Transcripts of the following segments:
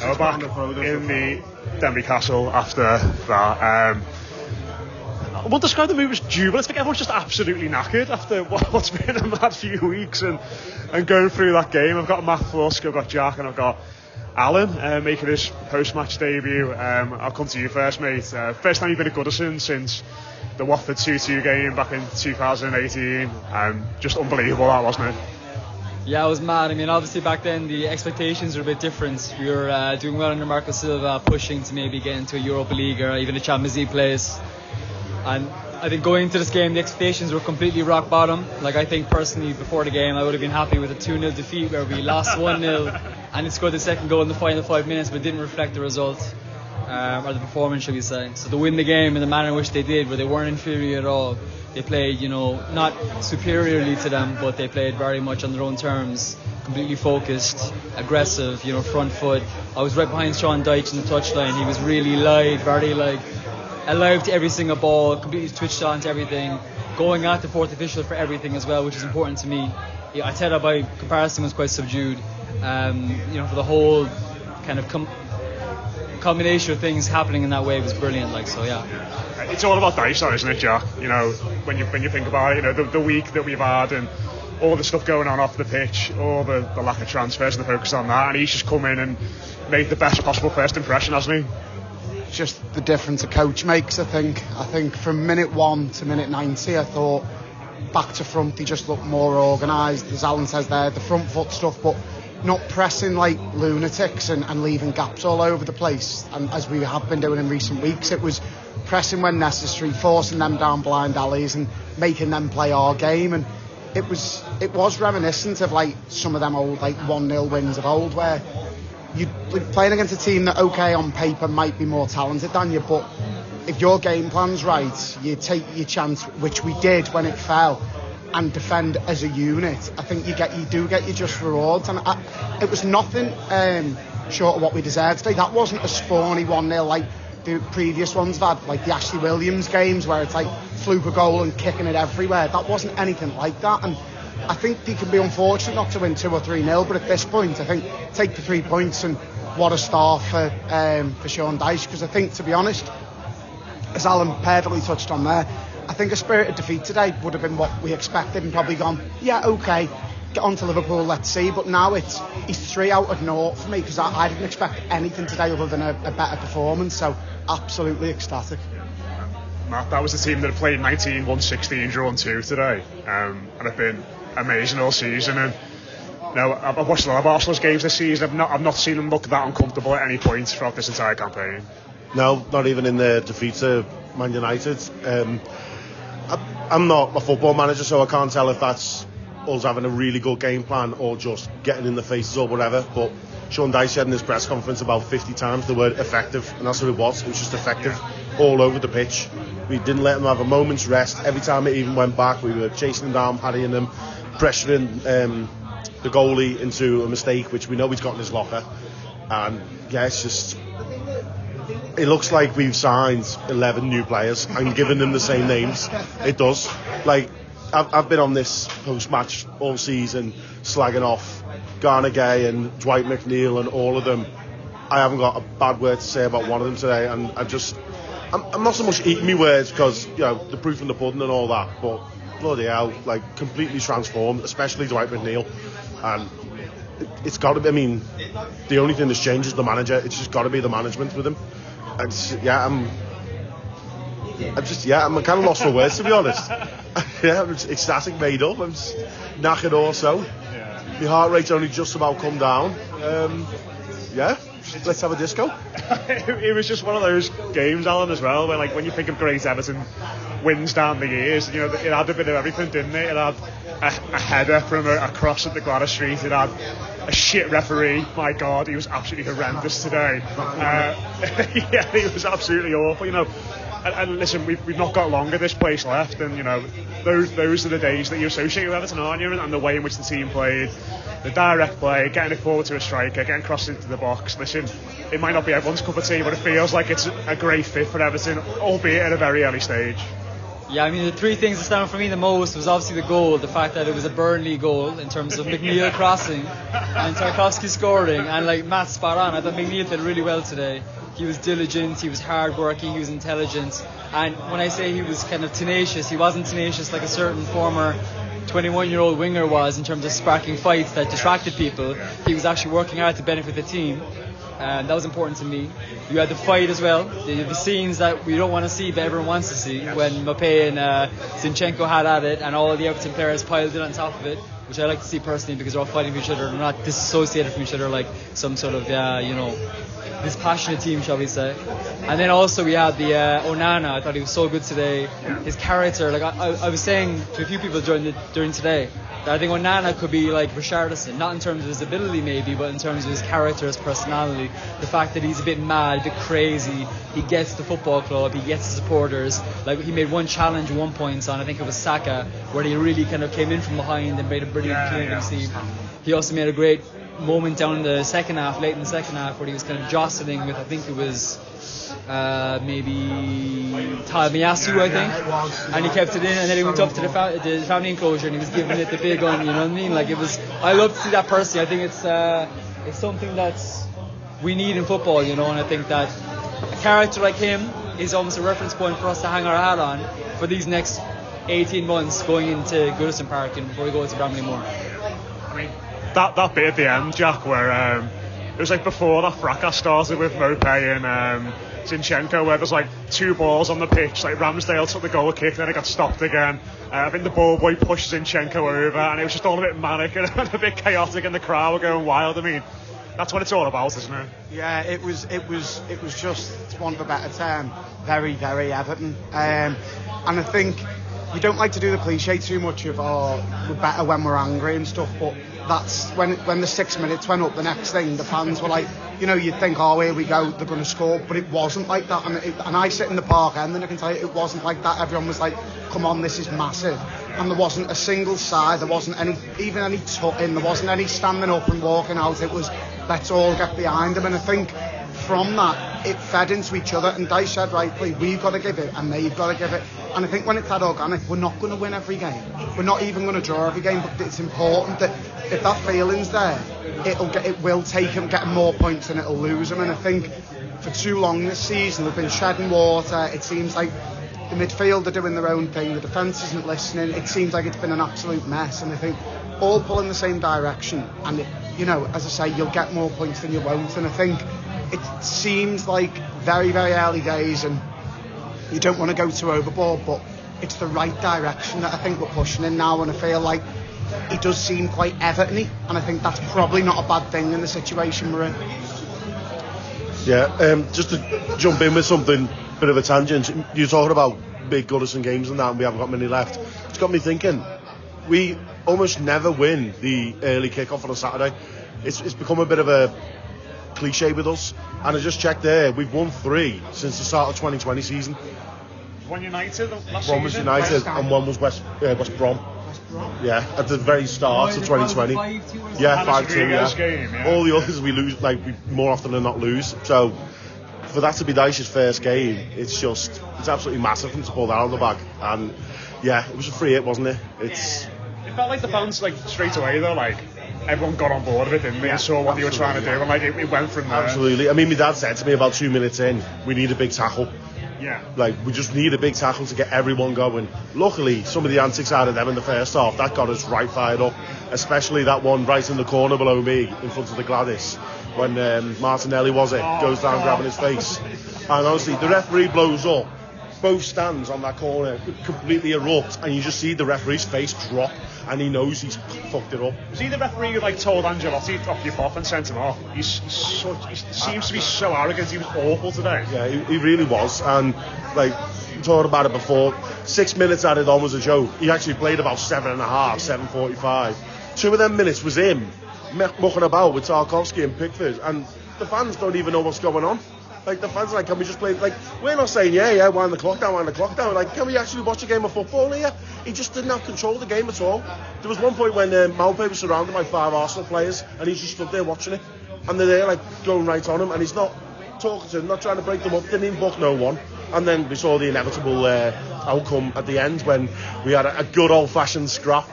we're back in the Denbigh Castle after that. I won't describe the move as jubilant. I think everyone's just absolutely knackered after what's been a mad few weeks and going through that game. I've got Matt Flusk, I've got Jack, and I've got Alan making his post-match debut. I'll come to you first, mate. First time you've been at Goodison since the Watford 2-2 game back in 2018. Just unbelievable, that, wasn't it? Yeah, it was mad. I mean, obviously back then the expectations were a bit different. We were doing well under Marco Silva, pushing to maybe get into a Europa League or even a Champions League place. And I think going into this game, the expectations were completely rock bottom. Like, I think personally before the game I would have been happy with a 2-0 defeat where we lost 1-0 and it scored the second goal in the final 5 minutes, but it didn't reflect the result or the performance, shall we say. So to win the game in the manner in which they did, where they weren't inferior at all, they played, not superiorly to them, but they played very much on their own terms, completely focused, aggressive, front foot. I was right behind Sean Dyche in the touchline. He was really live, very alive to every single ball, completely switched on to everything, going at the fourth official for everything as well, which is important to me. Arteta by comparison was quite subdued, for the whole kind of combination of things happening in that way was brilliant. It's all about Dyche, though, isn't it, Jack? When you think about it, the week that we've had and all the stuff going on off the pitch, all the lack of transfers and the focus on that, and he's just come in and made the best possible first impression, hasn't he? Just the difference a coach makes, I think from minute 1 to minute 90, I thought back to front he just looked more organised, as Alan says there, the front foot stuff, but not pressing like lunatics and leaving gaps all over the place, and as we have been doing in recent weeks. It was pressing when necessary, forcing them down blind alleys and making them play our game, and it was reminiscent of like some of them old 1-0 wins of old, where you're playing against a team that, okay, on paper might be more talented than you, but if your game plan's right, you take your chance, which we did when it fell, and defend as a unit. I think you do get your just rewards, and it was nothing short of what we deserved today. That wasn't a spawny 1-0 like the previous ones have had, like the Ashley Williams games where it's like fluke a goal and kicking it everywhere. That wasn't anything like that, and I think they can be unfortunate not to win 2 or 3-0, but at this point I think take the 3 points, and what a start for Sean Dyche, because I think, to be honest, as Alan perfectly touched on there, I think a spirited defeat today would have been what we expected and probably gone, yeah, okay, get on to Liverpool, let's see. But now he's 3 out of 0 for me, because I didn't expect anything today other than a better performance, so absolutely ecstatic. Matt, that was the team that played 19, won 16, drawn 2 today, and have been amazing all season. And I've watched a lot of Arsenal's games this season. I've not seen them look that uncomfortable at any point throughout this entire campaign. No, not even in the defeat to Man United. I'm not a football manager, so I can't tell if that's us having a really good game plan or just getting in the faces or whatever, but Sean Dyche said in his press conference about 50 times the word effective, and that's what it was. It was just effective all over the pitch. We didn't let them have a moment's rest. Every time it even went back, we were chasing them down, harrying them, pressuring the goalie into a mistake which we know he's got in his locker. And yeah, it's just, it looks like we've signed 11 new players and given them the same names. It does. Like, I've been on this post-match all season slagging off Garner Gay and Dwight McNeil and all of them. I haven't got a bad word to say about one of them today, and I'm not so much eating my words because, the proof in the pudding and all that, but bloody hell, like, completely transformed, especially Dwight McNeil. And it's got to be, I mean, the only thing that's changed is the manager. It's just got to be the management with him. And I'm kind of lost for words, to be honest. I'm just ecstatic, made up. I'm just knackered also. My heart rate's only just about come down. Let's have a disco. It was just one of those games, Alan, as well, where, like, when you think of great Everton wins down the years, it had a bit of everything, didn't it? It had a header from a cross at the Gladys Street. It had a shit referee. My God, he was absolutely horrendous today. He was absolutely awful. And listen, we've not got long of this place left, and those are the days that you associate with Everton, aren't you? And the way in which the team played, the direct play, getting it forward to a striker, getting crossed into the box. Listen, it might not be everyone's cup of tea, but it feels like it's a great fit for Everton, albeit at a very early stage. Yeah, I mean, the three things that stand out for me the most was obviously the goal, the fact that it was a Burnley goal in terms of McNeil crossing and Tarkowski scoring, and like Matt's spot on. I thought McNeil did really well today. He was diligent, he was hard-working, he was intelligent, and when I say he was kind of tenacious, he wasn't tenacious like a certain former 21-year-old winger was in terms of sparking fights that distracted people. He was actually working hard to benefit the team. That was important to me. You had the fight as well, the scenes that we don't want to see but everyone wants to see, when Mbappe and Zinchenko had at it and all the Everton players piled in on top of it, which I like to see personally because they're all fighting for each other, they're not disassociated from each other like some sort of this passionate team, shall we say. And then also we had the Onana. I thought he was so good today. His character, like I was saying to a few people during today, that I think Onana could be like Richarlison, not in terms of his ability maybe, but in terms of his character, his personality, the fact that he's a bit mad, a bit crazy, he gets the football club, he gets the supporters. Like he made one challenge at one point on, I think it was Saka, where he really kind of came in from behind and made a brilliant clearance. He also made a great moment down in the second half, late in the second half, where he was kind of jostling with, I think it was maybe Miyasu, I think, and he kept it in, and then he went up to the family enclosure and he was giving it the big one, you know what I mean? Like, it was, I love to see that personally. I think it's something that's we need in football, you know, and I think that a character like him is almost a reference point for us to hang our hat on for these next 18 months going into Goodison Park and before we go to Bramley Moor. I mean, that bit at the end, Jack, where it was like before that fracas started with Mope and Zinchenko, where there's like two balls on the pitch, like Ramsdale took the goal kick, then it got stopped again. I think the ball boy pushed Zinchenko over, and it was just all a bit manic and a bit chaotic, and the crowd were going wild. I mean, that's what it's all about, isn't it? Yeah, it was just, for want of a better term, very, very Everton. And I think we don't like to do the cliche too much of we're better when we're angry and stuff, but that's when the 6 minutes went up, the next thing the fans were like, you know, you'd think, oh, here we go, they're going to score, but it wasn't like that. And I sit in the park end and I can tell you it wasn't like that. Everyone was like, come on, this is massive. And there wasn't a single side, there wasn't any tutting, there wasn't any standing up and walking out. It was, let's all get behind them. And I think from that it fed into each other, and Dice said rightly, we've got to give it and they've got to give it. And I think when it's that organic, we're not going to win every game, we're not even going to draw every game, but it's important that if that feeling's there, it will take them, get more points than it'll lose them. And I think for too long this season we've been shedding water. It seems like the midfield are doing their own thing, the defence isn't listening, it seems like it's been an absolute mess, and I think all pull in the same direction, and you know, as I say, you'll get more points than you won't. And I think it seems like very, very early days and you don't want to go too overboard, but it's the right direction that I think we're pushing in now, and I feel like it does seem quite Everton-y, and I think that's probably not a bad thing in the situation we're in. Yeah, just to jump in with something, bit of a tangent, you're talking about big Goodison games and that, and we haven't got many left. It's got me thinking, we almost never win the early kick-off on a Saturday. It's become a bit of a cliche with us, and I just checked there, we've won 3 since the start of 2020 season. One United last season? One was United and one was West Brom. Yeah, at the very start of 2020. Yeah, 5-2. Yeah. Game, yeah. All the others we lose, like we more often than not lose. So for that to be Dyche's first game, it's absolutely massive for him to pull that out of the bag. And yeah, it was a free hit, wasn't it? It felt like the fans, like, straight away though, like everyone got on board with it, didn't they? And saw what they were trying to do, and like it went from there. Absolutely. I mean, my dad said to me about 2 minutes in, we need a big tackle. Yeah. Like, we just need a big tackle to get everyone going. Luckily, some of the antics out of them in the first half, that got us right fired up. Especially that one right in the corner below me, in front of the Gladys, when Martinelli goes down grabbing his face. And honestly, the referee blows up. Both stands on that corner completely erupt, and you just see the referee's face drop, and he knows he's fucked it up. Was he the referee who told Angelotti off your pop and sent him off? He seems to be so arrogant. He was awful today. Yeah, he really was. And like, we talked about it before, 6 minutes added on was a joke. He actually played about 7.5, 7:45. 2 of them minutes was him mucking about with Tarkowski and Pickford, and the fans don't even know what's going on. Like, the fans are like, can we just play? Like, we're not saying, wind the clock down. Like, can we actually watch a game of football here? He just didn't have control of the game at all. There was one point when Maupay was surrounded by 5 Arsenal players, and he just stood there watching it. And they're there, like, going right on him, and he's not talking to them, not trying to break them up, didn't even book no one. And then we saw the inevitable outcome at the end when we had a good old-fashioned scrap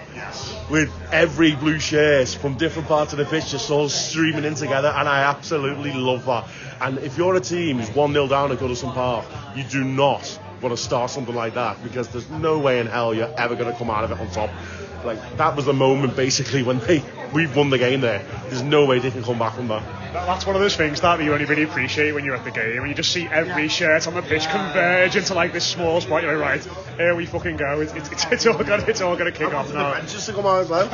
with every blue shirt from different parts of the pitch just all streaming in together, and I absolutely love that. And if you're a team who's 1-0 down at Goodison Park, you do not want to start something like that, because there's no way in hell you're ever going to come out of it on top. Like, that was the moment basically when we won the game there. There's no way they can come back from that. That's one of those things that you only really appreciate when you're at the game, and you just see every shirt on the pitch converge into like this small spot. You're like, right, here we fucking go. It's all gonna kick off now. The benches to come out as well.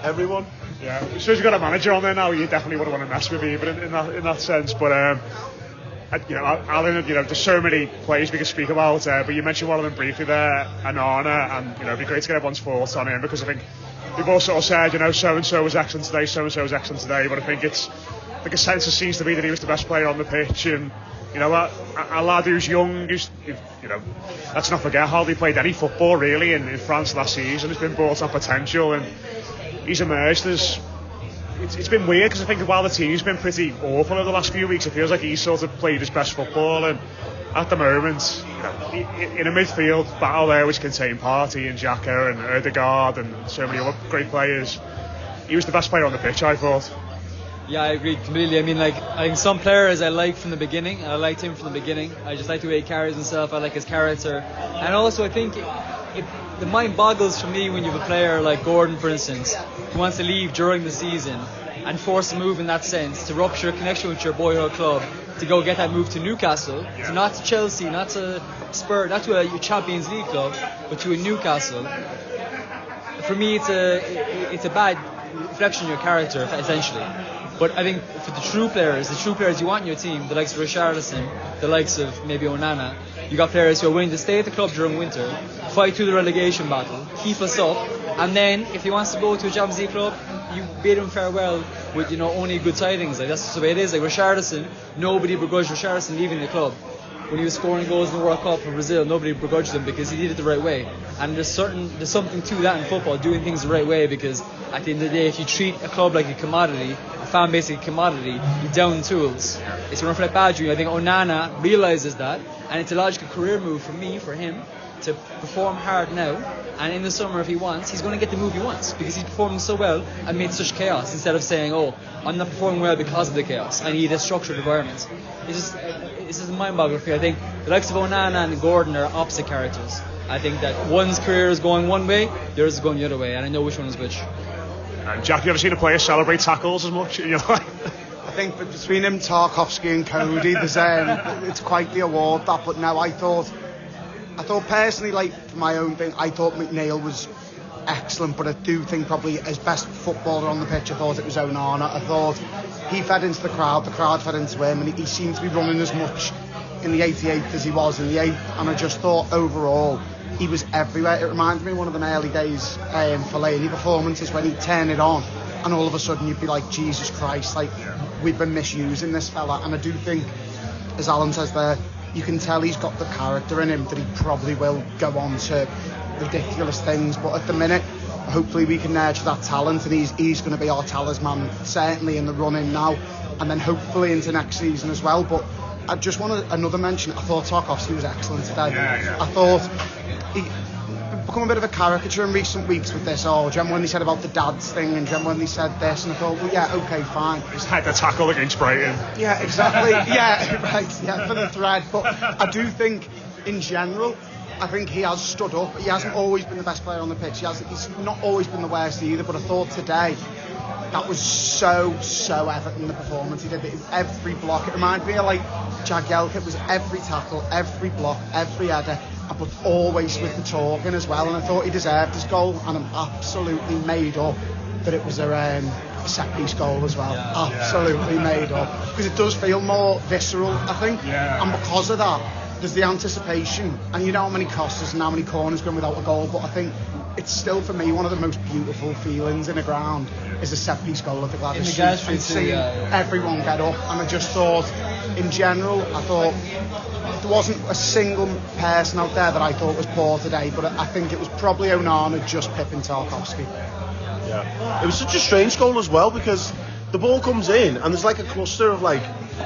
Everyone. Yeah, so you've got a manager on there now, you definitely wouldn't want to mess with either in that sense. But Alan, there's so many players we could speak about, but you mentioned one of them briefly there, Onana, and it'd be great to get everyone's thoughts on him, because I think we've all sort of said, so and so was excellent today, so and so was excellent today, but I think the consensus seems to be that he was the best player on the pitch. And a lad who's young, let's not forget, hardly played any football really in France last season, has been brought on potential, and he's emerged as. It's been weird, because I think while the team's been pretty awful over the last few weeks, it feels like he's sort of played his best football. And at the moment, in a midfield battle there which contained Partey and Xhaka and Ødegaard and so many other great players, he was the best player on the pitch, I thought. Yeah, I agree completely. I mean, I think some players I like from the beginning. I liked him from the beginning. I just like the way he carries himself. I like his character. And also, I think the mind boggles for me when you have a player like Gordon, for instance, who wants to leave during the season and force a move in that sense, to rupture a connection with your boyhood club, to go get that move to Newcastle, so not to Chelsea, not to Spurs, not to a Champions League club, but to a Newcastle. For me, it's a bad reflection on your character, essentially. But I think for the true players you want in your team, the likes of Richarlison, the likes of maybe Onana, you got players who are willing to stay at the club during winter, fight through the relegation battle, keep us up, and then if he wants to go to a Champions League club, you bid him farewell with only good tidings. Like, that's the way it is. Like Richarlison, nobody begrudged Richarlison leaving the club. When he was scoring goals in the World Cup for Brazil, nobody begrudged him because he did it the right way. And there's something to that in football, doing things the right way, because at the end of the day, if you treat a club like a commodity, a fan base like a commodity, you down tools. It's going to reflect bad on you. I think Onana realises that, and it's a logical career move for him to perform hard now, and in the summer, if he wants, he's going to get the move he wants, because he's performing so well and made such chaos, instead of saying, I'm not performing well because of the chaos, I need a structured environment. It's just mind-boggling for me. I think the likes of Onana and Gordon are opposite characters. I think that one's career is going one way, theirs is going the other way, and I know which one is which. And Jack, you ever seen a player celebrate tackles as much? I think between him, Tarkowski and Cody, there's it's quite the award, that. But no, I thought personally, like, for my own thing, I thought McNeil was excellent, but I do think probably his best footballer on the pitch, I thought it was Onana. I thought he fed into the crowd fed into him, and he seemed to be running as much in the 88th as he was in the 8th, and I just thought overall he was everywhere. It reminds me of one of the early days Fellaini performances, when he'd turn it on and all of a sudden you'd be like, Jesus Christ, like, we've been misusing this fella. And I do think, as Alan says there, you can tell he's got the character in him that he probably will go on to ridiculous things, but at the minute hopefully we can nurture that talent, and he's going to be our talisman, certainly in the run-in now, and then hopefully into next season as well. But I just want another mention. I thought Tarkowski was excellent today. Yeah. I thought he become a bit of a caricature in recent weeks with this. When he said about the dads thing, and when he said this, and I thought, well, yeah, okay, fine. He's had the tackle against Brighton. Yeah, exactly. Yeah, right. Yeah, for the thread. But I do think, in general, I think he has stood up. He hasn't always been the best player on the pitch. He's not always been the worst either. But I thought today, that was so Everton, the performance he did. Every block, it reminded me of like Jagielka. It was every tackle, every block, every header, but always with the talking as well. And I thought he deserved his goal, and I'm absolutely made up that it was a set piece goal as well. Absolutely made up, because it does feel more visceral, I think. And because of that, there's the anticipation, and you know how many crosses and how many corners going without a goal, but I think it's still, for me, one of the most beautiful feelings in a ground is a set piece goal at the Gladys Street, and seeing everyone get up. And I just thought, in general, I thought there wasn't a single person out there that I thought was poor today, but I think it was probably Onana just pipping Tarkowski. Yeah, it was such a strange goal as well, because the ball comes in and there's like a cluster of like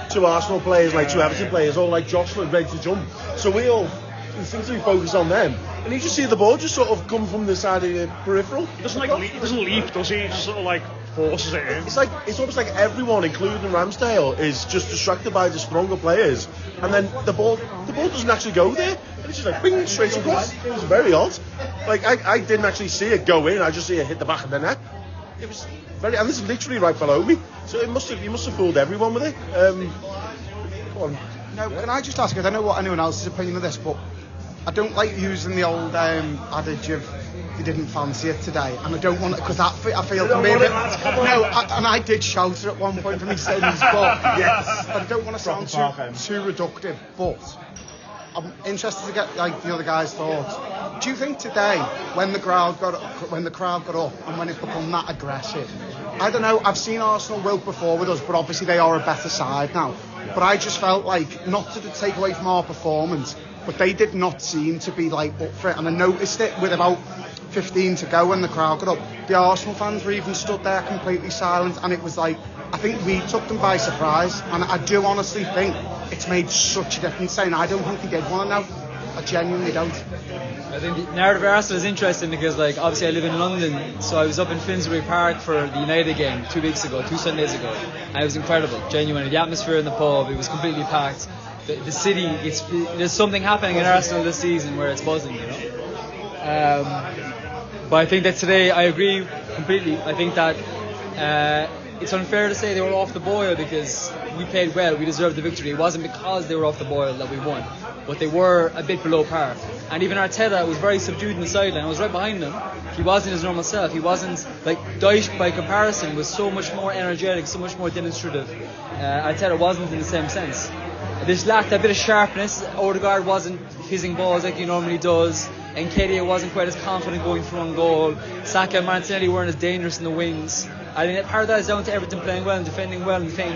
two Arsenal players, like two Everton players, all like jostling, ready to jump. So we all instinctively focus on them, and you just see the ball just sort of come from the side of your peripheral. He doesn't leap, does he? He just sort of like forces it in. It's almost like everyone, including Ramsdale, is just distracted by the stronger players, and then the ball doesn't actually go there. And it's just like bing, straight across. It was very odd. Like I didn't actually see it go in. I just see it hit the back of the net. It was very, and this is literally right below me. So he must have fooled everyone with it. Go on. No, can I just ask? I don't know what anyone else's opinion of this, but I don't like using the old adage of "you didn't fancy it today," and I don't want it because I feel for me a bit. And I did shout it at one point for my sins, but Yes. but I don't want to sound too reductive. But I'm interested to get like the other guys' thoughts. Do you think today, when the crowd got up and when it became that aggressive, I don't know. I've seen Arsenal wilt before with us, but obviously they are a better side now. But I just felt like, not to take away from our performance, but they did not seem to be like up for it. And I noticed it with about 15 to go when the crowd got up. The Arsenal fans were even stood there completely silent, and it was like, I think we took them by surprise. And I do honestly think it's made such a difference. Saying I don't think they did want to know. I genuinely don't. I think the narrative of Arsenal is interesting because, like, obviously I live in London, so I was up in Finsbury Park for the United game 2 Sundays ago, and it was incredible, genuinely. The atmosphere in the pub, it was completely packed. The city, there's something happening in Arsenal this season where it's buzzing, you know. But I think that today, I agree completely. I think that it's unfair to say they were off the boil because we played well, we deserved the victory. It wasn't because they were off the boil that we won, but they were a bit below par. And even Arteta was very subdued in the sideline. I was right behind him. He wasn't his normal self. He wasn't, like, Dyche by comparison was so much more energetic, so much more demonstrative. Arteta wasn't in the same sense. This lacked a bit of sharpness. Odegaard wasn't fizzing balls like he normally does. Nketiah wasn't quite as confident going through on goal. Saka and Martinelli weren't as dangerous in the wings. I think part of that is down to Everton playing well and defending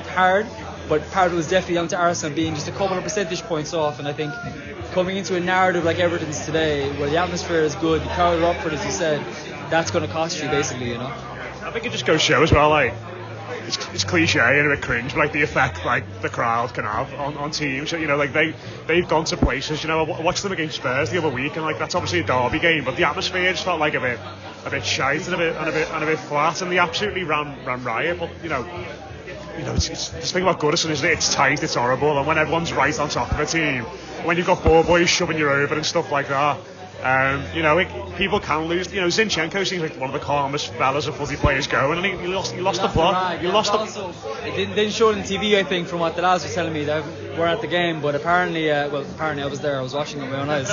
hard, but part of it was definitely down to Arsenal being just a couple of percentage points off. And I think coming into a narrative like Everton's today, where the atmosphere is good, the crowd are up for it, as you said, that's going to cost you basically, you know. I think it just goes to show as well, like, it's cliche and a bit cringe, but like the effect like the crowd can have on teams. You know, like they've gone to places. You know, I watched them against Spurs the other week, and like that's obviously a derby game, but the atmosphere just felt like a bit shite and a bit flat, and they absolutely ran riot. But you know, it's this thing about Goodison, isn't it? It's tight, it's horrible, and when everyone's right on top of a team, when you've got ball boys shoving you over and stuff like that. You know, people can lose. You know, Zinchenko seems like one of the calmest fellas of footy players going, and he lost the plot. It didn't show it on TV, I think, from what the lads were telling me. They weren't at the game, but apparently I was there. I was watching it with my own eyes.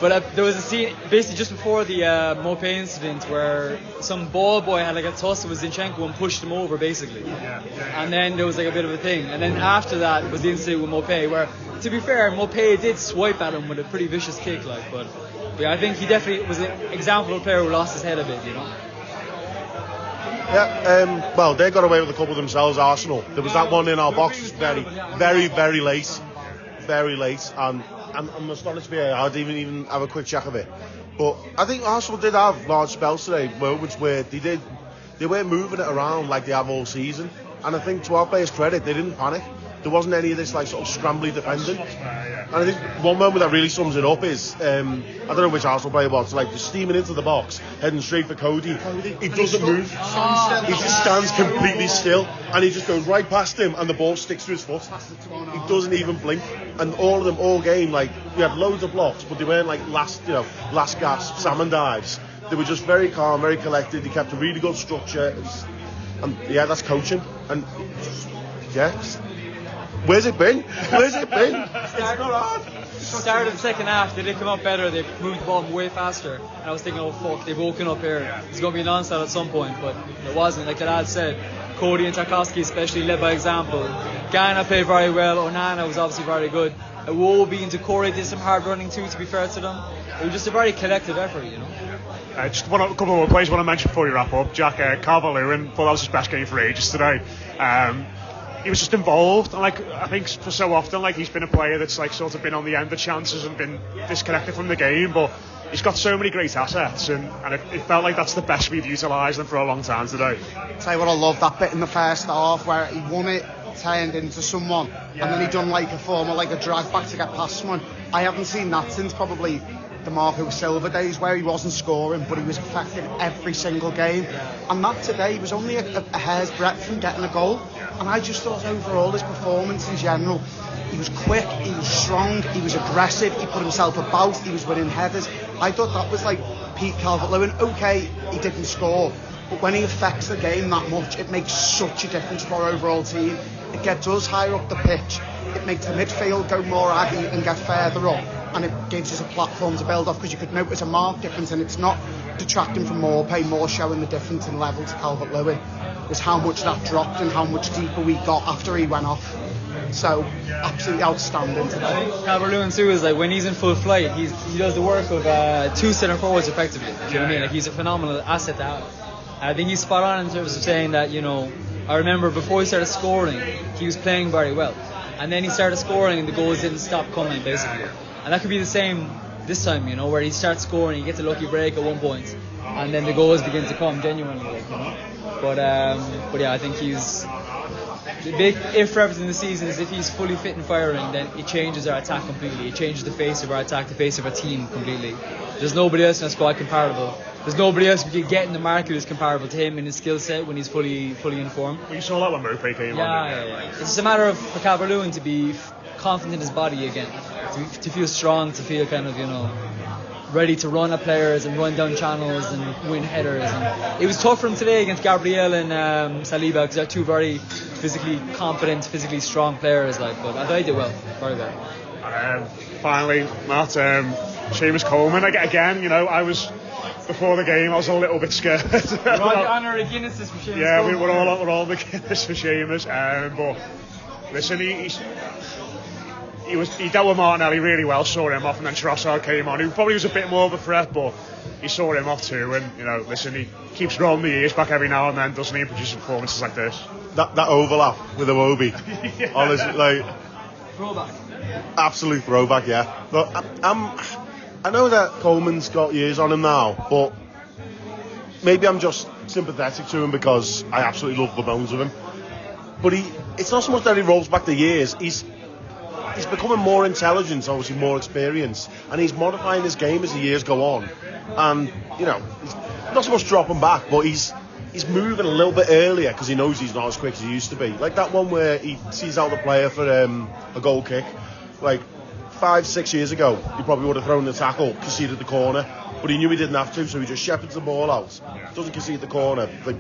But there was a scene basically just before the Mopé incident where some ball boy had like a tussle with Zinchenko and pushed him over, basically. And then there was like a bit of a thing, and then after that was the incident with Mopé, where, to be fair, Mopé did swipe at him with a pretty vicious kick, like, but yeah, I think he definitely was an example of a player who lost his head a bit, you know. Yeah, well, they got away with a couple themselves, Arsenal. There was that one in our box, very, very, very late, and I'm astonished here. I didn't even have a quick check of it, but I think Arsenal did have large spells today, moments where they weren't moving it around like they have all season, and I think to our players' credit, they didn't panic. There wasn't any of this like sort of scrambly defending. And I think one moment that really sums it up is I don't know which Arsenal player it was, like just steaming into the box, heading straight for Cody. He doesn't move. He just stands completely still, and he just goes right past him, and the ball sticks to his foot. He doesn't even blink. And all of them, all game, like we had loads of blocks, but they weren't like last gasp salmon dives. They were just very calm, very collected. They kept a really good structure, and yeah, that's coaching. And yeah. Where's it been? It's not hard. Started the second half, they did come up better, they moved the ball way faster, and I was thinking, oh fuck, they've woken up here, it's going to be a non-stop at some point, but it wasn't. Like the lad said, Cody and Tarkowski especially led by example. Ghana played very well, Onana was obviously very good. Iwobi and Decore did some hard running too, to be fair to them. It was just a very collective effort, you know. Just a couple more players I want to mention before you wrap up. Jack Calvert-Lewin, thought that was his best game for ages today. He was just involved, and like I think for so often, like he's been a player that's like sort of been on the end of chances and been disconnected from the game, but he's got so many great assets, and it felt like that's the best we've utilised them for a long time today. Tell you what, I love that bit in the first half where he won it turned into someone, and then he done like a form of like a drag back to get past someone. I haven't seen that since probably the Marco Silva days, where he wasn't scoring but he was effective every single game, and that today he was only a hair's breadth from getting a goal. And I just thought overall his performance in general, he was quick, he was strong, he was aggressive, he put himself about, he was winning headers. I thought that was like Pete Calvert-Lewin. Okay, he didn't score, but when he affects the game that much, it makes such a difference to our overall team. It gets us higher up the pitch, it makes the midfield go more aggy and get further up, and it gives us a platform to build off, because you could notice a marked difference, and it's not detracting from more showing the difference in level to Calvert-Lewin. Was how much that dropped and how much deeper we got after he went off. So absolutely outstanding today. Calvert-Lewin too is like, when he's in full flight, he does the work of two centre forwards effectively. Do you know what I mean? Like, he's a phenomenal asset to have. I think he's spot on in terms of saying that, you know, I remember before he started scoring, he was playing very well, and then he started scoring and the goals didn't stop coming basically. And that could be the same this time, you know, where he starts scoring, he gets a lucky break at one point, and then the goals begin to come genuinely, like, you know. But yeah, I think he's the big if for Everton this season is if he's fully fit and firing, then it changes our attack completely. It changes the face of our attack, the face of our team completely. There's nobody else in our squad comparable. There's nobody else we could get in the market who's comparable to him in his skill set when he's fully in form. We saw that when Mopé came on. Yeah. It's just a matter of for Calvert-Lewin to be confident in his body again, to feel strong, to feel kind of, you know, ready to run at players and run down channels and win headers. And it was tough for him today against Gabriel and Saliba, because they're two very physically competent, physically strong players. Like, but I thought he did well, very well. Finally, Matt, Seamus Coleman again. You know, before the game, I was a little bit scared. We're all the honour of Guinnesses for Seamus. Yeah, Coleman. we're all the Guinness for Seamus. But listen, he dealt with Martinelli really well, saw him off, and then Trossard came on, who probably was a bit more of a threat, but he saw him off too. And you know, listen, he keeps rolling the ears back every now and then, doesn't he, and produces performances like this. That overlap with Iwobi, Yeah. honestly, like Throwback. absolute throwback. Yeah, but I know that Coleman's got years on him now, but maybe I'm just sympathetic to him because I absolutely love the bones of him. But it's not so much that he rolls back the years. He's becoming more intelligent, obviously more experienced, and he's modifying his game as the years go on. And you know, he's not so much dropping back, but he's moving a little bit earlier because he knows he's not as quick as he used to be. Like that one where he sees out the player for a goal kick. Like 5-6 years ago, he probably would have thrown the tackle, conceded the corner, but he knew he didn't have to, so he just shepherds the ball out, doesn't concede the corner. Like,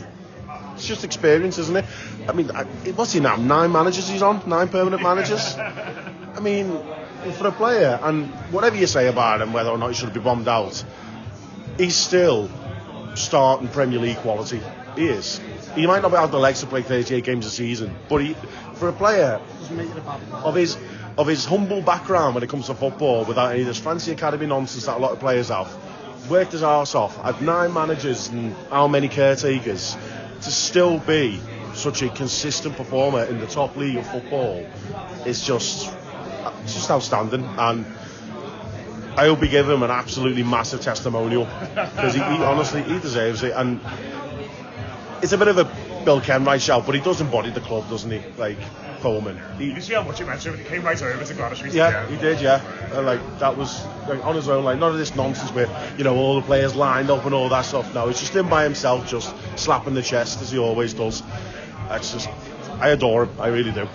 it's just experience, isn't it? I mean, what's he now? 9 managers he's on? 9 permanent managers? I mean, for a player, and whatever you say about him, whether or not he should be bombed out, he's still starting Premier League quality. He is. He might not be out the legs to play 38 games a season, but for a player of his humble background when it comes to football, without any of this fancy academy nonsense that a lot of players have, worked his arse off, had 9 managers and how many caretakers, to still be such a consistent performer in the top league of football, it's just outstanding. And I hope we give him an absolutely massive testimonial, because he honestly deserves it. And it's a bit of a Bill Kenwright shout, but he does embody the club, doesn't he? Like Coleman. You see how much he meant to him? He came right over to Gladys Street. Yeah, he did. Yeah, and like that was like, on his own. Like none of this nonsense with all the players lined up and all that stuff. No, it's just him by himself, just slapping the chest as he always does. I adore him. I really do.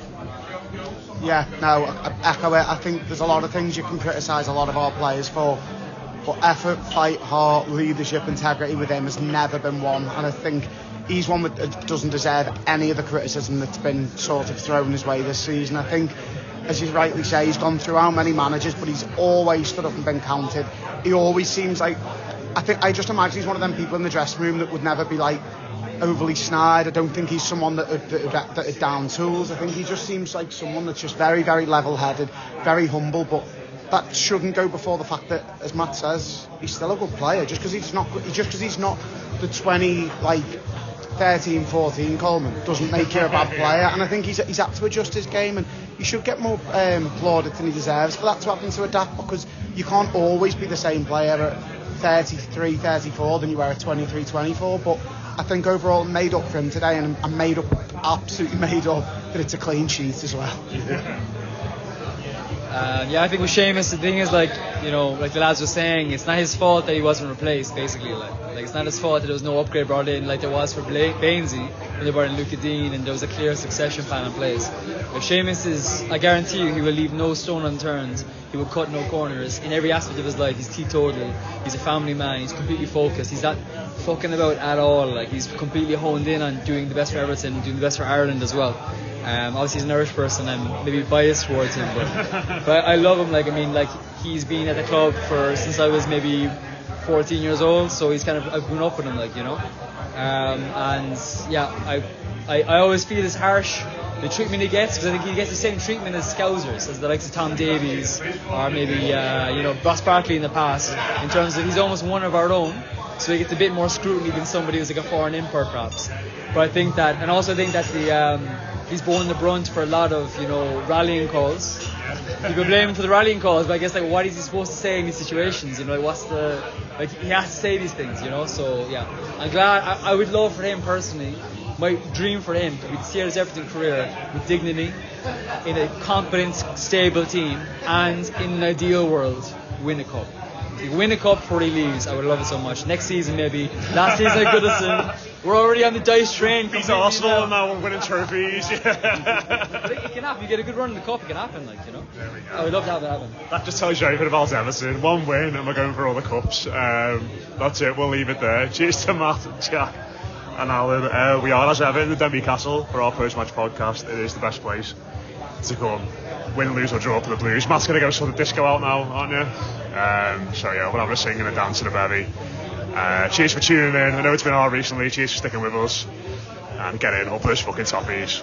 Yeah, no, I echo it. I think there's a lot of things you can criticise a lot of our players for, but effort, fight, heart, leadership, integrity with him has never been one. And I think he's one that doesn't deserve any of the criticism that's been sort of thrown his way this season. I think, as you rightly say, he's gone through how many managers, but he's always stood up and been counted. He always seems like, I just imagine he's one of them people in the dressing room that would never be like overly snide. I don't think he's someone that is down tools. I think he just seems like someone that's just very, very level-headed, very humble, but that shouldn't go before the fact that, as Matt says, he's still a good player. Just because he's not the 13, 14 Coleman doesn't make you a bad player. And I think he's had to adjust his game, and he should get more plaudits than he deserves for that to happen, to adapt, because you can't always be the same player at 33, 34 than you were at 23, 24. But I think overall made up for him today, and absolutely made up that it's a clean sheet as well. I think with Seamus, the thing is, like the lads were saying, it's not his fault that he wasn't replaced, basically. Like it's not his fault that there was no upgrade brought in like there was for Bainesy when they brought in Luca Dean and there was a clear succession plan in place. If Seamus is, I guarantee you, he will leave no stone unturned. He will cut no corners in every aspect of his life. He's teetotal. He's a family man. He's completely focused. He's not fucking about at all. Like, he's completely honed in on doing the best for Everton, doing the best for Ireland as well. Obviously he's an Irish person. I'm maybe biased towards him, but I love him. He's been at the club since I was maybe 14 years old, so I've grown up with him, I always feel it's harsh, the treatment he gets, because I think he gets the same treatment as Scousers, as the likes of Tom Davies or maybe Ross Barkley in the past, in terms of he's almost one of our own, so he gets a bit more scrutiny than somebody who's like a foreign import perhaps. But I think that he's borne the brunt for a lot of rallying calls. People blame him for the rallying calls, but I guess what is he supposed to say in these situations? He has to say these things, So yeah, I'm glad. I would love for him personally. My dream for him would see his Everton career with dignity, in a competent, stable team, and in an ideal world, win a cup. If he win a cup before he leaves, I would love it so much. Next season maybe. Last season at Goodison. We're already on the dice train. He's Arsenal now, winning trophies. It can happen. You get a good run in the cup, it can happen. There we go. I would love to have it happen. That just tells you everything about Everton. One win and we're going for all the cups. That's it. We'll leave it there. Cheers to Matt, Jack, and Alan. We are, as ever, in the Denbigh Castle for our post-match podcast. It is the best place to come. Win, lose or draw for the Blues. Matt's going to go sort of disco out now, aren't you? We'll have a sing and a dance and a bevy. Cheers for tuning in. I know it's been hard recently. Cheers for sticking with us. And get in, up those fucking toppies.